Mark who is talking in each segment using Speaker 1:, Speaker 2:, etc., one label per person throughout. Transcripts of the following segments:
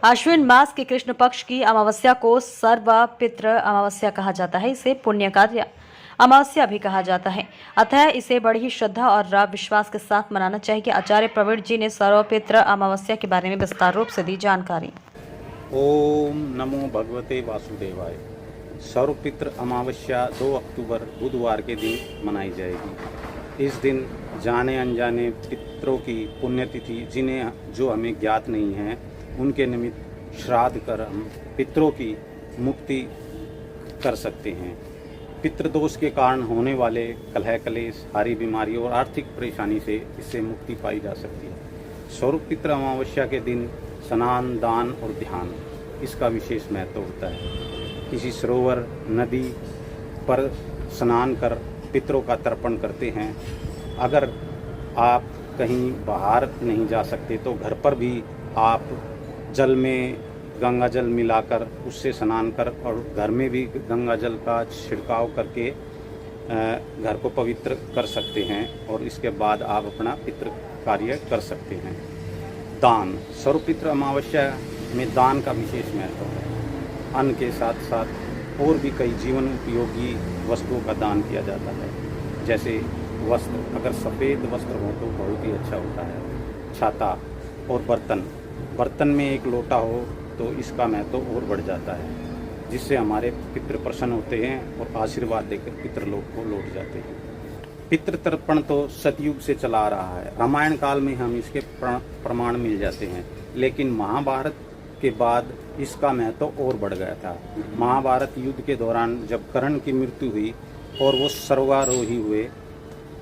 Speaker 1: आश्विन मास के कृष्ण पक्ष की अमावस्या को सर्वपित्र अमावस्या कहा जाता है। इसे पुण्य कार्य अमावस्या भी कहा जाता है। अतः इसे बड़ी ही श्रद्धा और विश्वास के साथ मनाना चाहिए। आचार्य प्रवीण जी ने सर्वपित्र अमावस्या के बारे में विस्तार रूप से दी जानकारी।
Speaker 2: ओम नमो भगवते वासुदेवाय। सर्वपित्र अमावस्या 2 अक्टूबर बुधवार के दिन मनाई जाएगी। इस दिन जाने अनजाने पितरों की पुण्यतिथि जिन्हें जो हमें ज्ञात नहीं है उनके निमित्त श्राद्ध कर हम पितरों की मुक्ति कर सकते हैं। पितृदोष के कारण होने वाले कलह कलेश, हारी बीमारी और आर्थिक परेशानी से इससे मुक्ति पाई जा सकती है। सर्वपित्र अमावस्या के दिन स्नान, दान और ध्यान इसका विशेष महत्व होता है। किसी सरोवर, नदी पर स्नान कर पितरों का तर्पण करते हैं। अगर आप कहीं बाहर नहीं जा सकते तो घर पर भी आप जल में गंगा जल मिलाकर उससे स्नान कर और घर में भी गंगा जल का छिड़काव करके घर को पवित्र कर सकते हैं और इसके बाद आप अपना पितृ कार्य कर सकते हैं। दान, सर्वपित्र अमावस्या में दान का विशेष महत्व है। अन्न के साथ साथ और भी कई जीवन उपयोगी वस्तुओं का दान किया जाता है। जैसे वस्त्र, अगर सफ़ेद वस्त्र हो तो बहुत ही अच्छा होता है। छाता और बर्तन में एक लोटा हो तो इसका महत्व और बढ़ जाता है, जिससे हमारे पितृ प्रसन्न होते हैं और आशीर्वाद देकर पितृलोक को लौट जाते हैं। पितृ तर्पण तो सतयुग से चला आ रहा है। रामायण काल में हम इसके प्रमाण मिल जाते हैं, लेकिन महाभारत के बाद इसका महत्व और बढ़ गया था। महाभारत युद्ध के दौरान जब कर्ण की मृत्यु हुई और वो सर्वारोही हुए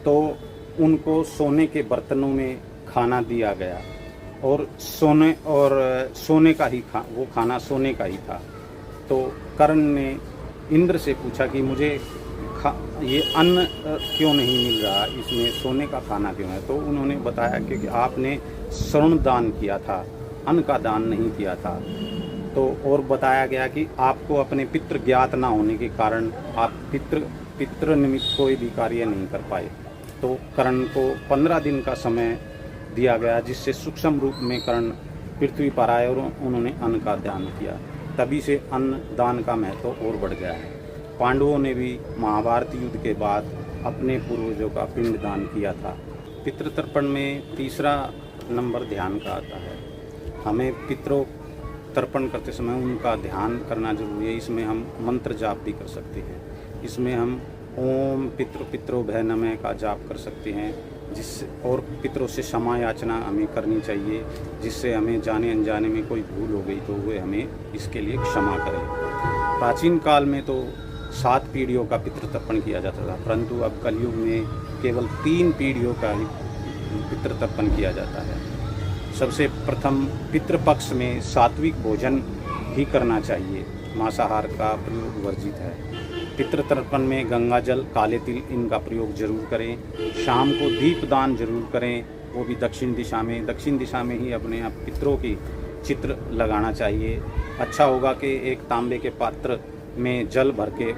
Speaker 2: तो उनको सोने के बर्तनों में खाना दिया गया और सोने का ही वो खाना सोने का ही था। तो कर्ण ने इंद्र से पूछा कि मुझे ये अन्न क्यों नहीं मिल रहा, इसमें सोने का खाना क्यों है। तो उन्होंने बताया कि आपने स्वर्ण दान किया था, अन्न का दान नहीं किया था। तो और बताया गया कि आपको अपने पितृ ज्ञात ना होने के कारण आप पितृ निमित्त कोई भी कार्य नहीं कर पाए। तो कर्ण को 15 दिन का समय दिया गया, जिससे सूक्ष्म रूप में कर्ण पृथ्वी पर आए और उन्होंने अन्न का दान किया। तभी से अन्न दान का महत्व और बढ़ गया है। पांडवों ने भी महाभारत युद्ध के बाद अपने पूर्वजों का पिंड दान किया था। पितृतर्पण में तीसरा नंबर ध्यान का आता है। हमें पितरों तर्पण करते समय उनका ध्यान करना जरूरी है। इसमें हम मंत्र जाप भी कर सकते हैं। इसमें हम ओम पितरो भय नमः का जाप कर सकते हैं, जिससे और पितरों से क्षमा याचना हमें करनी चाहिए, जिससे हमें जाने अनजाने में कोई भूल हो गई तो वे हमें इसके लिए क्षमा करें। प्राचीन काल में तो 7 पीढ़ियों का पितृतर्पण किया जाता था, परंतु अब कलयुग में केवल 3 पीढ़ियों का ही पितृतर्पण किया जाता है। सबसे प्रथम पितृपक्ष में सात्विक भोजन ही करना चाहिए। मांसाहार का प्रयोग वर्जित है। पितृतर्पण में गंगा जल, काले तिल इनका प्रयोग जरूर करें। शाम को दीपदान जरूर करें, वो भी दक्षिण दिशा में। दक्षिण दिशा में ही अपने आप पितरों की चित्र लगाना चाहिए। अच्छा होगा कि एक तांबे के पात्र में जल भर के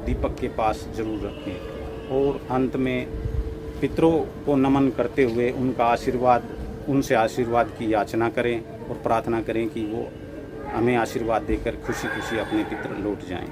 Speaker 2: दीपक के पास जरूर रखें। और अंत में पितरों को नमन करते हुए उनसे आशीर्वाद की याचना करें और प्रार्थना करें कि वो हमें आशीर्वाद देकर खुशी खुशी अपने पितर लौट जाएं।